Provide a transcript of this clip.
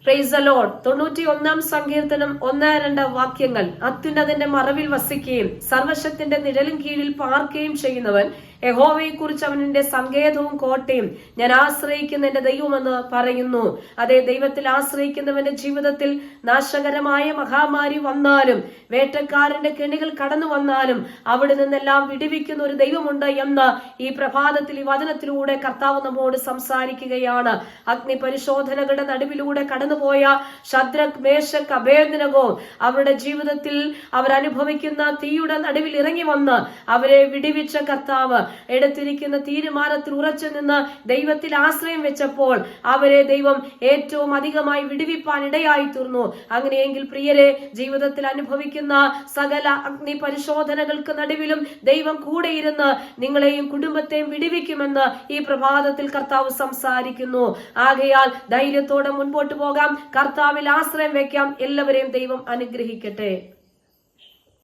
Praise the Lord. 91-ാം സങ്കീർത്തനം 1-2 വാക്യങ്ങൾ. അത്യുന്നതന്റെ മറവിൽ വസിക്കുകയും സർവശക്തിന്റെ നിഴലിൻ കീഴിൽ പാർക്കുകയും ചെയ്യുന്നവൻ യഹോവയെ കുറിച്ച് അവന്റെ സങ്കേതവും കോട്ടയും ഞാൻ ആശ്രയിക്കുന്ന എന്റെ ദൈവമെന്ന് പറയുന്നു. അതേ, ദൈവത്തിൽ ആശ്രയിക്കുന്നവന്റെ ജീവിതത്തിൽ നാശകരമായ മഹാമാരി വന്നാലും വേട്ടക്കാരന്റെ കെണികൾ കടന്നു വന്നാലും അവിടെ നിന്നെല്ലാം വിടുവിക്കുന്ന ഒരു ദൈവമുണ്ട് എന്ന് ഈ പ്രഭാതത്തിൽ ഈ വചനത്തിലൂടെ കർത്താവ് നമ്മോട് സംസാരിക്കുകയാണ്. അഗ്നി പരിശോധനകളുടെ നടുവിലൂടെ കടന്നുപോയ ശദ്രക്, മേശക്, അബേദ്നെഗോ അവരുടെ ജീവിതത്തിൽ അവർ അനുഭവിക്കുന്ന തീയുടെ നടുവിൽ ഇറങ്ങി വന്ന് അവരെ വിടുവിച്ച കർത്താവ് എടുത്തിരിക്കുന്ന തീരുമാനത്തിൽ ഉറച്ചു നിന്ന് ദൈവത്തിൽ ആശ്രയം വെച്ചപ്പോൾ അവരെ ദൈവം ഏറ്റവും അധികമായി വിടുവിപ്പാൻ ഇടയായി തീർന്നു. അങ്ങനെയെങ്കിൽ പ്രിയരെ, ജീവിതത്തിൽ അനുഭവിക്കുന്ന സകല അഗ്നി പരിശോധനകൾക്ക് നടുവിലും ദൈവം കൂടെയിരുന്ന് നിങ്ങളെയും കുടുംബത്തെയും വിടുവിക്കുമെന്ന് ഈ പ്രഭാതത്തിൽ കർത്താവ് സംസാരിക്കുന്നു. ആകയാൽ ധൈര്യത്തോടെ മുൻപോട്ട് പോകാം, കർത്താവിൽ ആശ്രയം വെക്കാം. എല്ലാവരെയും ദൈവം അനുഗ്രഹിക്കട്ടെ.